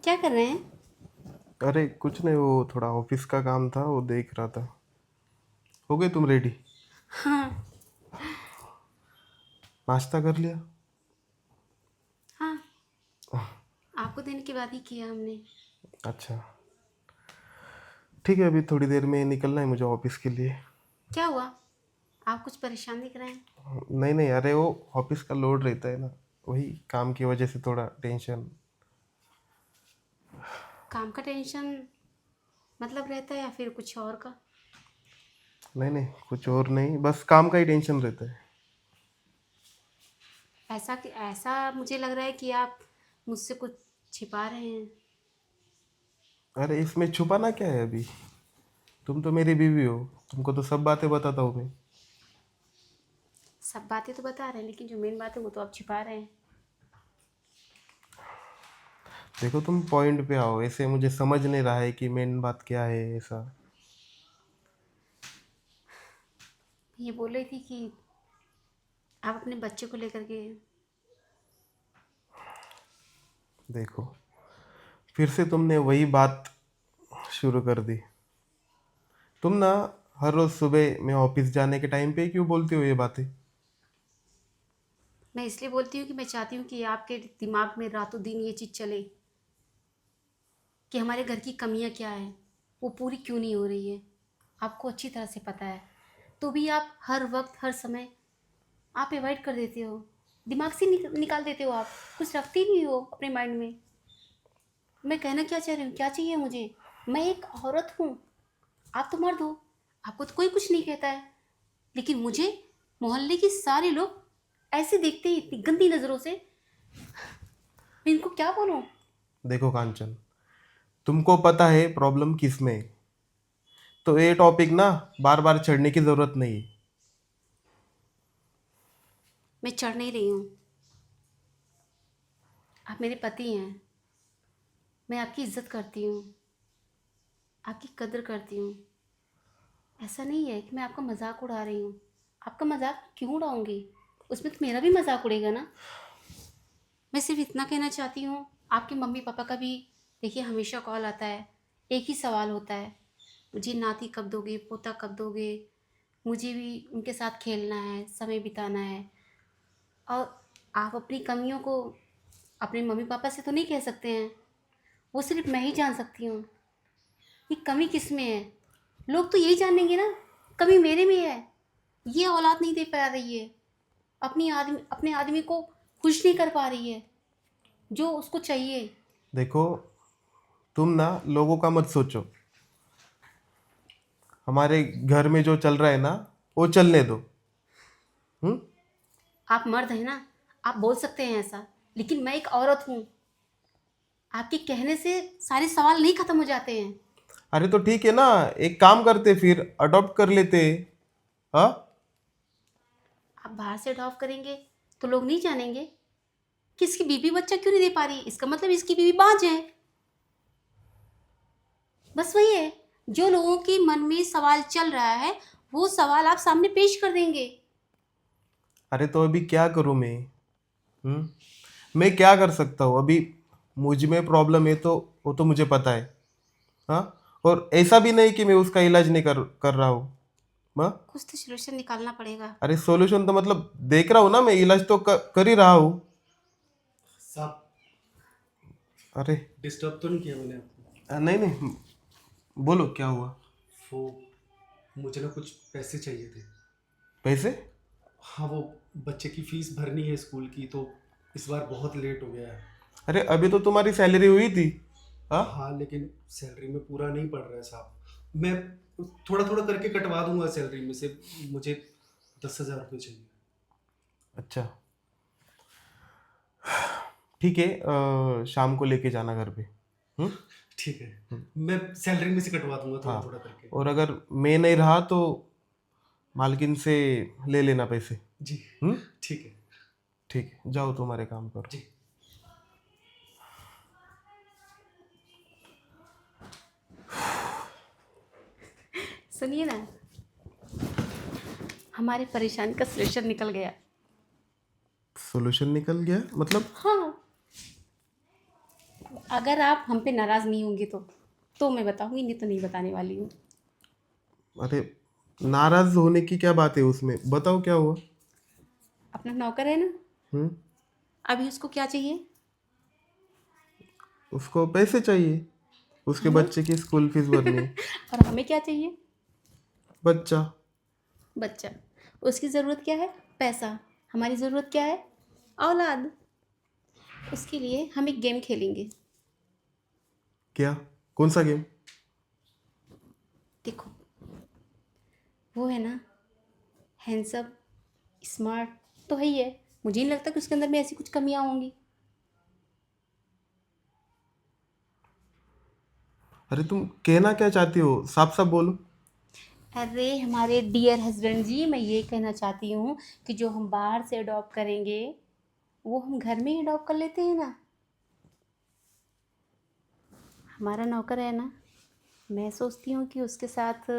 क्या कर रहे हैं? अरे कुछ नहीं, वो थोड़ा ऑफिस का काम था, वो देख रहा था। हो गई तुम रेडी? हाँ। नाश्ता कर लिया? हाँ, आपको देने के बाद ही किया हमने। अच्छा, ठीक है। अभी थोड़ी देर में निकलना है मुझे ऑफिस के लिए। क्या हुआ? आप कुछ परेशान दिख रहे हैं। नहीं नहीं, अरे वो ऑफिस का लोड रहता है ना, वही काम की वजह से थोड़ा टेंशन। काम का टेंशन मतलब रहता है या फिर कुछ और का? नहीं नहीं, कुछ और नहीं, बस काम का ही टेंशन रहता है। ऐसा मुझे लग रहा है कि आप मुझसे कुछ छिपा रहे हैं। अरे इसमें छुपाना क्या है अभी? तुम तो मेरी बीवी हो, तुमको तो सब बातें बताता हूँ मैं। सब बातें तो बता रहे हैं लेकिन जो मेन बात है वो तो आप छिपा रहे हैं। देखो तुम पॉइंट पे आओ, ऐसे मुझे समझ नहीं रहा है कि मेन बात क्या है ऐसा। ये बोल रही थी कि आप अपने बच्चे को लेकर के। देखो, फिर से तुमने वही बात शुरू कर दी। तुम ना हर रोज सुबह मैं ऑफिस जाने के टाइम पे क्यों बोलती हो ये बातें? मैं इसलिए बोलती हूँ कि मैं चाहती हूँ कि आपके दिमाग में रातों दिन ये चीज़ चले कि हमारे घर की कमियाँ क्या हैं, वो पूरी क्यों नहीं हो रही है। आपको अच्छी तरह से पता है, तो भी आप हर वक्त हर समय आप अवॉइड कर देते हो, दिमाग से निकाल देते हो, आप कुछ रखते ही नहीं हो अपने माइंड में। मैं कहना क्या चाह रही हूँ, क्या चाहिए मुझे? मैं एक औरत हूँ, आप तो मर्द हो, आपको तो कोई कुछ नहीं कहता है, लेकिन मुझे मोहल्ले के सारे लोग ऐसे देखते हैं इतनी गंदी नज़रों से। मैं इनको क्या बोलूँ? देखो कांचन, तुमको पता है प्रॉब्लम किस में है, तो ये टॉपिक ना बार बार छेड़ने की जरूरत नहीं है। मैं चढ़ नहीं रही हूँ, आप मेरे पति हैं, मैं आपकी इज्जत करती हूँ, आपकी कदर करती हूँ। ऐसा नहीं है कि मैं आपका मजाक उड़ा रही हूँ। आपका मजाक क्यों उड़ाऊंगी? उसमें तो मेरा भी मजाक उड़ेगा ना। मैं सिर्फ इतना कहना चाहती हूँ, आपके मम्मी पापा का भी देखिए हमेशा कॉल आता है, एक ही सवाल होता है, मुझे नाती कब दोगे, पोता कब दोगे। मुझे भी उनके साथ खेलना है, समय बिताना है। और आप अपनी कमियों को अपने मम्मी पापा से तो नहीं कह सकते हैं, वो सिर्फ मैं ही जान सकती हूँ कि कमी किस में है। लोग तो यही जानेंगे ना, कमी मेरे में है, ये औलाद नहीं दे पा रही है, अपने आदमी को खुश नहीं कर पा रही है जो उसको चाहिए। देखो, तुम ना लोगों का मत सोचो। हमारे घर में जो चल रहा है ना, वो चलने दो। हम्म। आप मर्द हैं ना, आप बोल सकते हैं ऐसा, लेकिन मैं एक औरत हूँ। आपके कहने से सारे सवाल नहीं खत्म हो जाते हैं। अरे तो ठीक है ना, एक काम करते फिर अडॉप्ट कर लेते। हाँ। आप बाहर से ड्रॉप करेंगे तो लोग नहीं जानेंगे कि इसकी बीवी बच्चा क्यों नहीं दे पा रही, इसका मतलब इसकी बीवी बाज है। बस वही है, जो लोगों के मन में सवाल चल रहा है वो सवाल आप सामने पेश कर देंगे। अरे तो अभी क्या करूं मैं? मैं क्या कर सकता हूँ अभी? मुझ में प्रॉब्लम है तो वो तो मुझे पता है। हाँ। और ऐसा भी नहीं कि मैं उसका इलाज नहीं कर कर रहा हूँ। हाँ। कुछ तो सोल्यूशन निकालना पड़ेगा। अरे सॉल्यूशन तो मतलब देख रहा हूँ ना, मैं इलाज तो कर ही रहा हूँ। साहब, अरे डिस्टर्ब तो नहीं किया मैंने आपको? नहीं नहीं, बोलो क्या हुआ। वो मुझे ना कुछ पैसे चाहिए थे। पैसे? हाँ, वो बच्चे की फीस भरनी है स्कूल की, तो इस बार बहुत लेट हो गया है। अरे अभी तो तुम्हारी सैलरी हुई थी। हाँ। हाँ, लेकिन सैलरी में पूरा नहीं पड़ रहा है साहब। मैं थोड़ा थोड़ा करके कटवा दूंगा सैलरी में से। मुझे 10,000 रुपये चाहिए। अच्छा, ठीक है। शाम को लेके जाना घर पे। हम्म। ठीक है, मैं सैलरी में से कटवा दूंगा थोड़ा हाँ, थोड़ा करके। और अगर मैं नहीं रहा तो मालकिन से ले लेना पैसे। जी, हम्म। ठीक है। ठीक है, जाओ तुम्हारे काम करो। जी। सुनिए ना, हमारी परेशानी का सलूशन निकल गया। सॉल्यूशन निकल गया मतलब? हाँ, अगर आप हम पे नाराज़ नहीं होंगे तो मैं बताऊंगी, नहीं तो नहीं बताने वाली हूँ। अरे नाराज होने की क्या बात है उसमें, बताओ क्या हुआ। अपना नौकर है ना, हम्म। अभी उसको क्या चाहिए? उसको पैसे चाहिए, उसके हमें बच्चे की स्कूल फीस भरनी है। और हमें क्या चाहिए? बच्चा। बच्चा। उसकी ज़रूरत क्या है? पैसा। हमारी ज़रूरत क्या है? औलाद। उसके लिए हम एक गेम खेलेंगे। क्या? कौन सा गेम? देखो, वो है ना, हैंडसम, स्मार्ट तो है ही है। मुझे नहीं लगता कि उसके अंदर में ऐसी कुछ कमियां होंगी। अरे तुम कहना क्या चाहती हो, साफ साफ बोलो। अरे हमारे डियर हस्बैंड जी, मैं ये कहना चाहती हूँ कि जो हम बाहर से अडॉप्ट करेंगे वो हम घर में ही अडॉप्ट कर लेते हैं ना। हमारा नौकर है ना, मैं सोचती हूँ कि उसके साथ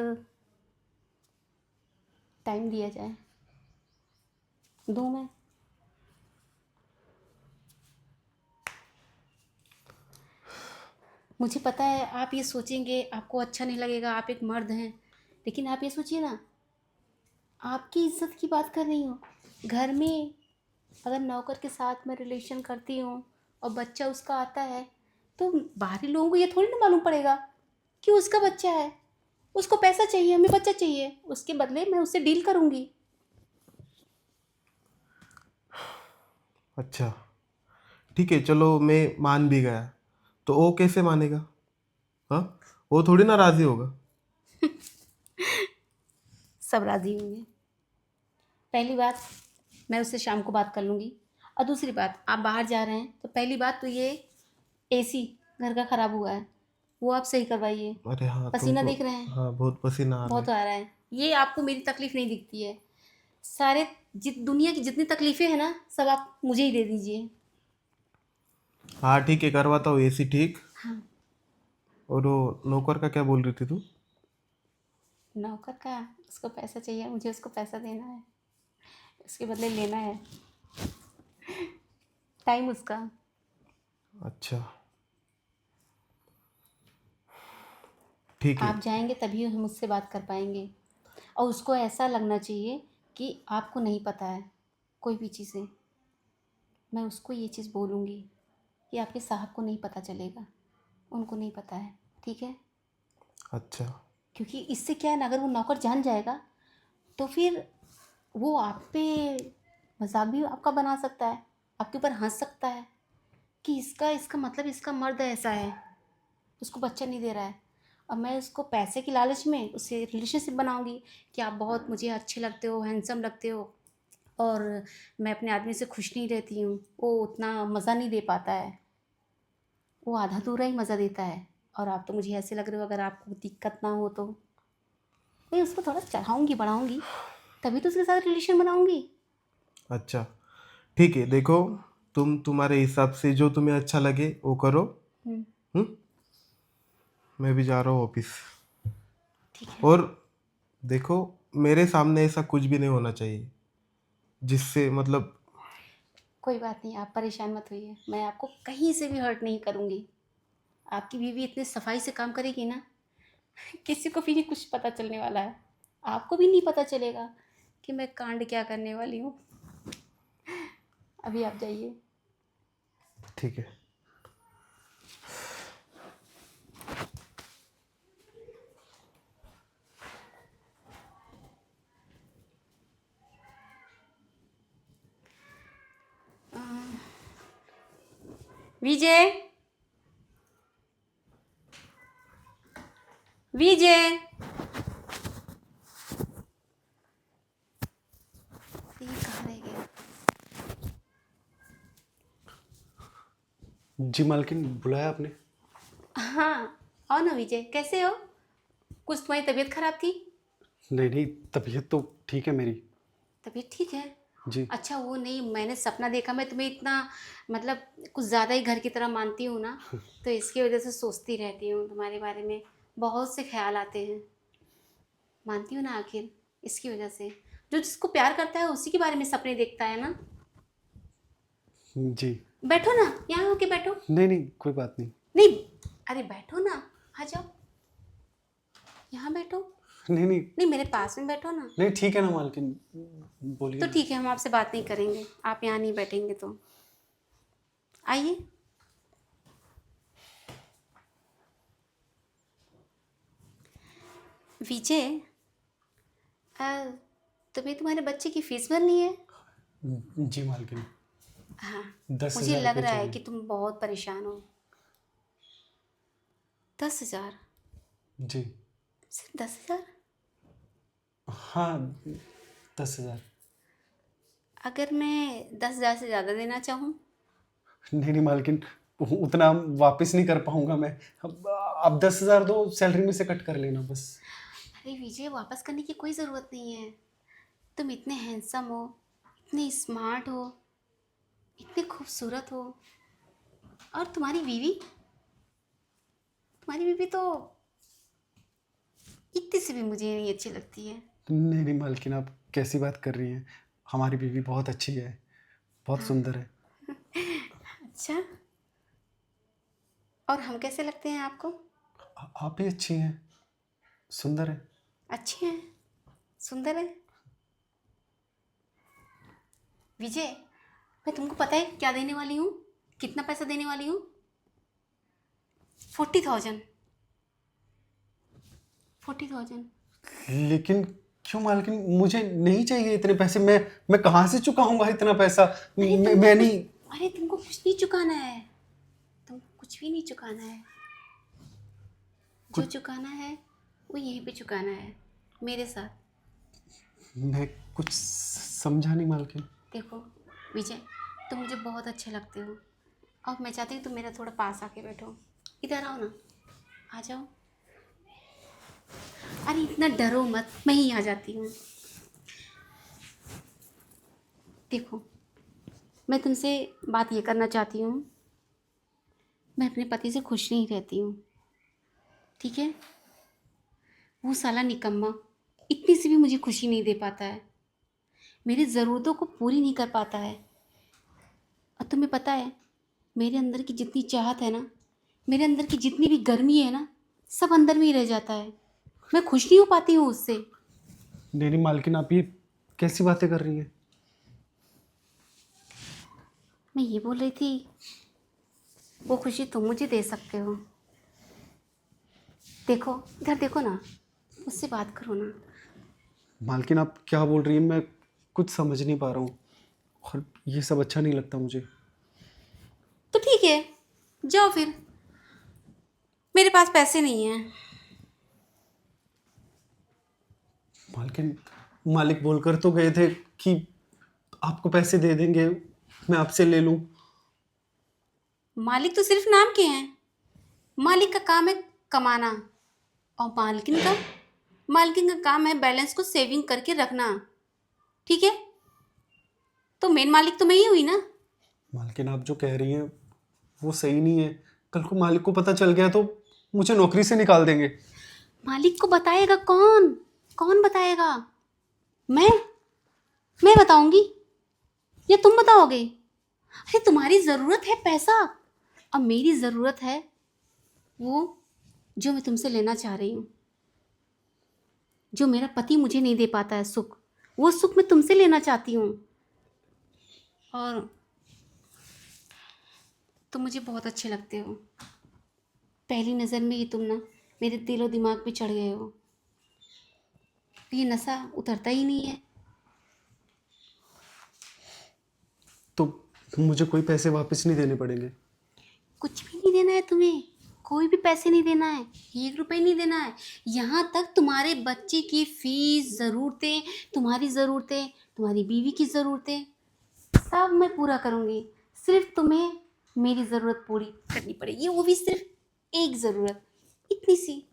टाइम दिया जाए। दूँ मैं? मुझे पता है आप ये सोचेंगे, आपको अच्छा नहीं लगेगा, आप एक मर्द हैं, लेकिन आप ये सोचिए ना, आपकी इज्जत की बात कर रही हूँ। घर में अगर नौकर के साथ मैं रिलेशन करती हूँ और बच्चा उसका आता है, तो बाहरी लोगों को ये थोड़ी ना मालूम पड़ेगा कि उसका बच्चा है। उसको पैसा चाहिए, हमें बच्चा चाहिए, उसके बदले मैं उससे डील करूँगी। अच्छा ठीक है, चलो मैं मान भी गया, तो वो कैसे मानेगा? हाँ, वो थोड़ी ना राजी होगा। सब राज़ी होंगे। पहली बात, मैं उससे शाम को बात कर लूँगी। और दूसरी बात, आप बाहर जा रहे हैं तो पहली बात तो ये एसी घर का ख़राब हुआ है, वो आप सही करवाइए। अरे हाँ, तुम पसीना तो। देख रहे हैं, हाँ, बहुत पसीना आ रहा बहुत है। आ रहा है। ये आपको मेरी तकलीफ़ नहीं दिखती है। सारे दुनिया की जितनी तकलीफ़ें हैं ना, सब आप मुझे ही दे दीजिए। हाँ ठीक है, करवाता हूँ एसी ठीक। हाँ। और वो नौकर का क्या बोल रही थी तू? नौकर का, उसको पैसा चाहिए, मुझे उसको पैसा देना है, उसके बदले लेना है टाइम उसका। अच्छा ठीक है। आप जाएंगे तभी हम उससे बात कर पाएंगे। और उसको ऐसा लगना चाहिए कि आपको नहीं पता है कोई भी चीज़ें। मैं उसको ये चीज़ बोलूँगी कि आपके साहब को नहीं पता चलेगा, उनको नहीं पता है, ठीक है? अच्छा। क्योंकि इससे क्या है ना, अगर वो नौकर जान जाएगा तो फिर वो आप पे मजाक भी आपका बना सकता है, आपके ऊपर हंस सकता है कि इसका इसका मतलब इसका मर्द ऐसा है, उसको बच्चा नहीं दे रहा है। और मैं उसको पैसे की लालच में उससे रिलेशनशिप बनाऊंगी कि आप बहुत मुझे अच्छे लगते हो, हैंडसम लगते हो, और मैं अपने आदमी से खुश नहीं रहती हूँ, वो उतना मज़ा नहीं दे पाता है, वो आधा अधूरा ही मज़ा देता है। और आप तो मुझे ऐसे लग रहे हो, अगर आपको दिक्कत ना हो तो मैं उसको थोड़ा चढ़ाऊँगी बढ़ाऊँगी, तभी तो उसके साथ रिलेशन बनाऊँगी। अच्छा ठीक है, देखो, तुम्हारे हिसाब से जो तुम्हें अच्छा लगे वो करो। हम्म, हम्म। मैं भी जा रहा हूँ ऑफिस। ठीक है। और देखो, मेरे सामने ऐसा कुछ भी नहीं होना चाहिए जिससे मतलब। कोई बात नहीं, आप परेशान मत होइए, मैं आपको कहीं से भी हर्ट नहीं करूँगी। आपकी बीवी इतनी सफाई से काम करेगी ना, किसी को भी नहीं कुछ पता चलने वाला है। आपको भी नहीं पता चलेगा कि मैं कांड क्या करने वाली हूँ। अभी आप जाइए। ठीक है। विजय, विजय, ये कहाँ रह गया? जी मालकिन, बुलाया आपने? हाँ, आओ ना विजय, कैसे हो? कुछ तुम्हारी तबीयत खराब थी? नहीं नहीं, तबीयत तो ठीक है मेरी। तबीयत ठीक है? जी। अच्छा, वो नहीं, मैंने सपना देखा, मैं तुम्हें इतना मतलब कुछ ज़्यादा ही घर की तरह मानती हूँ ना, तो इसकी वजह से सोचती रहती हूँ तुम्हारे बारे में, बहुत से ख्याल आते हैं। मानती हूँ ना आखिर, इसकी वजह से। जो जिसको प्यार करता है उसी के बारे में सपने देखता है ना। जी। बैठो ना, यहाँ होके बैठो। नहीं नहीं, कोई बात नहीं। नहीं, अरे बैठो ना, आ जाओ, यहाँ बैठो। नहीं नहीं नहीं, मेरे पास में बैठो ना। नहीं, ठीक है ना मालकिन, बोलिए तो ना। ठीक है, हम आपसे बात नहीं करेंगे, आप यहाँ नहीं बैठेंगे तो आइए। विजय, तुम्हें तुम्हारे बच्चे की फीस भरनी है। जी मालकिन, हाँ, 10,000 मुझे लग रुपये रहा है चाहिए। कि तुम बहुत परेशान हो। 10,000? जी सिर्फ 10,000? हाँ, 10,000। अगर मैं 10,000 से ज़्यादा देना चाहूँ? नहीं नहीं मालकिन, उतना वापस नहीं कर पाऊंगा मैं। अब 10,000 दो, सैलरी में से कट कर लेना बस। अरे विजय, वापस करने की कोई ज़रूरत नहीं है। तुम इतने हैंडसम हो, इतने स्मार्ट हो, इतने खूबसूरत हो, और तुम्हारी बीवी तो इतनी सी भी मुझे नहीं अच्छी लगती है। नहीं नहीं मालकिन, आप कैसी बात कर रही हैं? हमारी बीवी बहुत अच्छी है, बहुत सुंदर है। अच्छा, और हम कैसे लगते हैं आपको? आप भी अच्छी हैं, सुंदर है। अच्छे हैं, सुंदर है। विजय, मैं तुमको पता है क्या देने वाली हूँ? कितना पैसा देने वाली हूँ? 40,000। 40,000। लेकिन क्यों मालकिन, मुझे नहीं चाहिए इतने पैसे। मैं कहाँ से चुकाऊंगा इतना पैसा? मैं नहीं। अरे तुमको कुछ नहीं चुकाना है, तुमको कुछ भी नहीं चुकाना है। जो चुकाना है वो यहीं पे चुकाना है, मेरे साथ। मैं कुछ समझा नहीं मालकिन। देखो विजय, तुम मुझे बहुत अच्छे लगते हो, और मैं चाहती हूँ तुम मेरा थोड़ा पास आके बैठो। इधर आओ ना, आ जाओ। अरे इतना डरो मत, मैं ही आ जाती हूँ। देखो, मैं तुमसे बात ये करना चाहती हूँ, मैं अपने पति से खुश नहीं रहती हूँ, ठीक है? वो साला निकम्मा इतनी सी भी मुझे खुशी नहीं दे पाता है, मेरी ज़रूरतों को पूरी नहीं कर पाता है। और तुम्हें पता है, मेरे अंदर की जितनी चाहत है ना, मेरे अंदर की जितनी भी गर्मी है ना, सब अंदर में ही रह जाता है। मैं खुश नहीं हो पाती हूँ उससे। नहीं नहीं मालकिन, आप ये कैसी बातें कर रही हैं? मैं ये बोल रही थी, वो खुशी तुम मुझे दे सकते हो। देखो, इधर देखो ना, मुझसे बात करो ना। मालकिन, आप क्या बोल रही हैं? मैं कुछ समझ नहीं पा रहा हूँ, और ये सब अच्छा नहीं लगता मुझे। तो ठीक है, जाओ फिर, मेरे पास पैसे नहीं हैं। मालकिन, मालिक बोलकर तो गए थे कि आपको पैसे दे देंगे, मैं आपसे ले लूं। मालिक तो सिर्फ नाम के हैं, मालिक का काम है कमाना, और मालकिन का काम है बैलेंस को सेविंग करके रखना, ठीक है? तो मेन मालिक तो मैं ही हुई ना। मालकिन, आप जो कह रही हैं वो सही नहीं है। कल को मालिक को पता चल गया तो मुझे नौकरी से निकाल देंगे। मालिक को बताएगा कौन? कौन बताएगा? मैं मैं बताऊंगी या तुम बताओगे? अरे तुम्हारी ज़रूरत है पैसा, अब मेरी ज़रूरत है वो जो मैं तुमसे लेना चाह रही हूँ, जो मेरा पति मुझे नहीं दे पाता है सुख, वो सुख मैं तुमसे लेना चाहती हूँ। और तुम मुझे बहुत अच्छे लगते हो, पहली नज़र में ही तुम ना मेरे दिलो दिमाग पे चढ़ गए हो, ये नशा उतरता ही नहीं है। तो मुझे कोई पैसे वापस नहीं देने पड़ेंगे? कुछ भी नहीं देना है तुम्हें, कोई भी पैसे नहीं देना है, 1 रुपये नहीं देना है। यहाँ तक तुम्हारे बच्चे की फीस, ज़रूरतें, तुम्हारी ज़रूरतें, तुम्हारी बीवी की ज़रूरतें, सब मैं पूरा करूँगी। सिर्फ तुम्हें मेरी ज़रूरत पूरी करनी पड़ेगी, वो भी सिर्फ एक ज़रूरत, इतनी सी।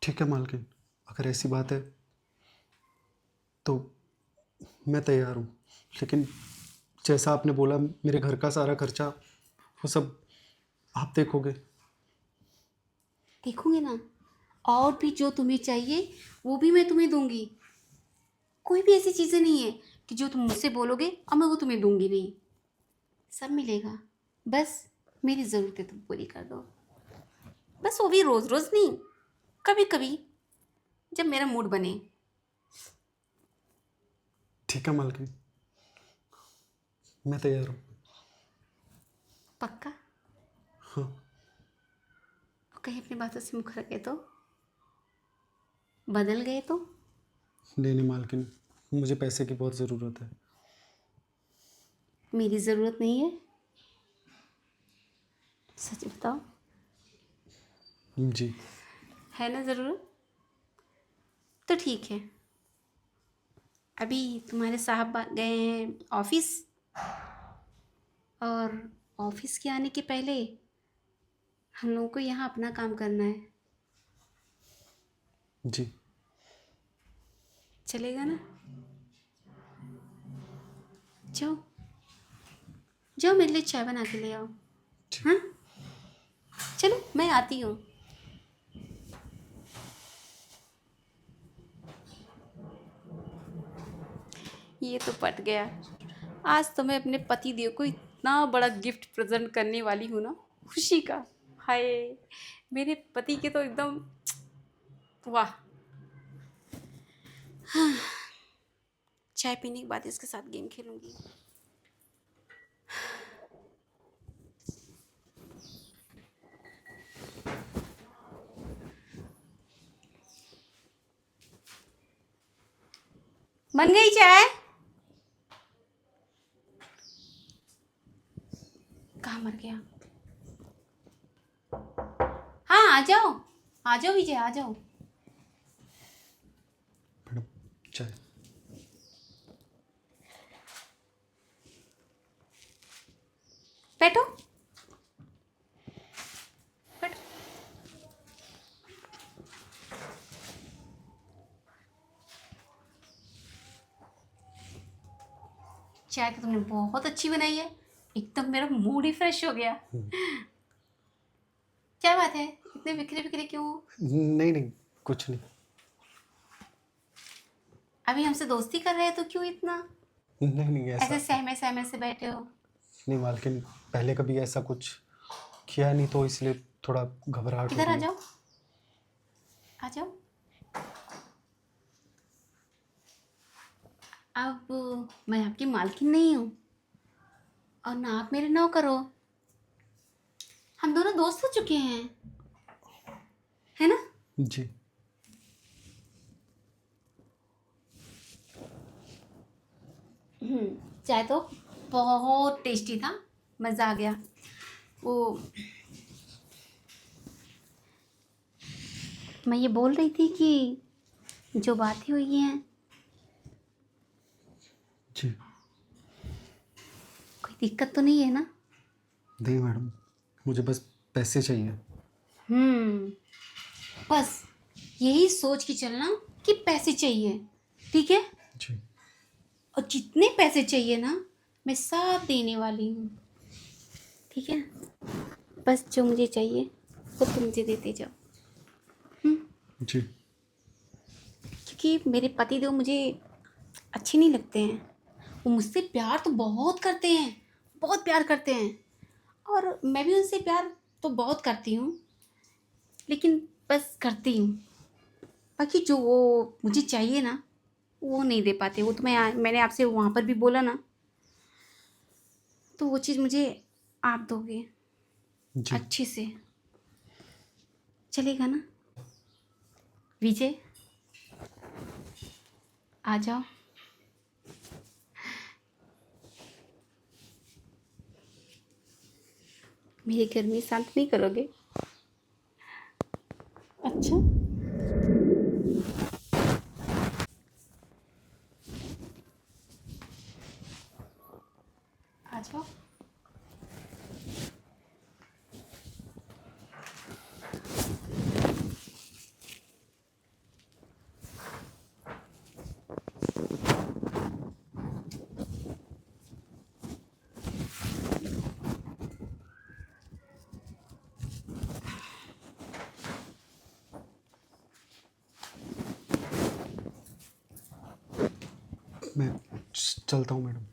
ठीक है मालकिन, अगर ऐसी बात है तो मैं तैयार हूँ। लेकिन जैसा आपने बोला, मेरे घर का सारा खर्चा वो सब आप देखोगे? देखूंगी ना, और भी जो तुम्हें चाहिए वो भी मैं तुम्हें दूंगी। कोई भी ऐसी चीज़ें नहीं है कि जो तुम मुझसे बोलोगे और मैं वो तुम्हें दूंगी नहीं। सब मिलेगा, बस मेरी ज़रूरतें तो पूरी कर दो। बस वो भी रोज़ रोज़ नहीं, कभी कभी जब मेरा मूड बने। ठीक है मालकिन, मैं तैयार हूँ। पक्का? हाँ। और कहीं अपनी बातों से मुखर गए तो, बदल गए तो? नहीं नहीं मालकिन, मुझे पैसे की बहुत ज़रूरत है। मेरी ज़रूरत नहीं है, सच बताओ। जी। है ना ज़रूरत? तो ठीक है, अभी तुम्हारे साहब गए हैं ऑफिस, और ऑफिस के आने के पहले हम लोगों को यहाँ अपना काम करना है। जी। चलेगा ना? जाओ, जाओ मेरे लिए चाय बना के ले आओ। ठीक। हाँ, चलो मैं आती हूँ। ये तो पट गया। आज तो मैं अपने पति देव को इतना बड़ा गिफ्ट प्रेजेंट करने वाली हूँ ना, खुशी का। हाय, मेरे पति के तो एकदम वाह। चाय पीने के बाद इसके साथ गेम खेलूंगी। बन गई चाय? कहाँ मर गया? हाँ, आ जाओ विजय, आ जाओ। मैडम, चाय। बैठो, बैठो। चाय तो तुमने बहुत अच्छी बनाई है, एकदम मेरा मूड ही फ्रेश हो गया। क्या बात है, इतने बिखरे बिखरे क्यों हो? नहीं नहीं, कुछ नहीं। अभी हमसे दोस्ती कर रहे हैं तो क्यों इतना नहीं नहीं, ऐसा ऐसे सहमे सहमे से बैठे हो? नहीं मालकिन, पहले कभी ऐसा कुछ किया नहीं तो इसलिए थोड़ा घबराहट हो इधर आ रही है। जाओ, आ जाओ। अब मैं आपकी मालकिन नहीं हूँ और ना आप मेरे नौकर हो। हम दोनों दोस्त हो चुके हैं, है ना? जी। चाय तो बहुत टेस्टी था, मज़ा आ गया। वो मैं ये बोल रही थी कि जो बातें हुई हैं, जी। कोई दिक्कत तो नहीं है ना? नहीं मैडम, मुझे बस पैसे चाहिए। हम्म, बस यही सोच के चलना कि पैसे चाहिए, ठीक है? जी। और जितने पैसे चाहिए ना, मैं सब देने वाली हूँ, ठीक है? बस जो मुझे चाहिए वो तुम मुझे देते जाओ। जी। क्योंकि मेरे पति देव मुझे अच्छे नहीं लगते हैं। वो मुझसे प्यार तो बहुत करते हैं, बहुत प्यार करते हैं, और मैं भी उनसे प्यार तो बहुत करती हूँ, लेकिन बस करती हूँ। बाकी जो वो मुझे चाहिए ना, वो नहीं दे पाते। वो तो मैंने आपसे वहाँ पर भी बोला ना, तो वो चीज़ मुझे आप दोगे जी। अच्छे से, चलेगा ना? विजय, आ जाओ। मेरी गर्मी शांत नहीं करोगे? अच्छा, आ जाओ। मैं चलता हूँ मैडम।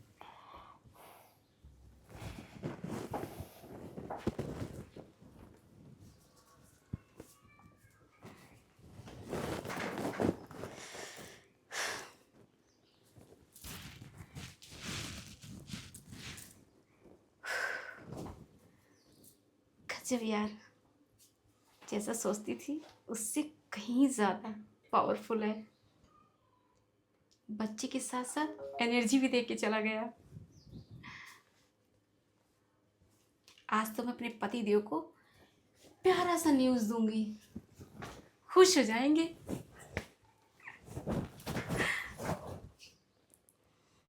गजब यार, जैसा सोचती थी उससे कहीं ज़्यादा पावरफुल है। बच्चे के साथ साथ एनर्जी भी दे के चला गया। आज तो मैं अपने पति देव को प्यारा सा न्यूज़ दूंगी, खुश हो जाएंगे।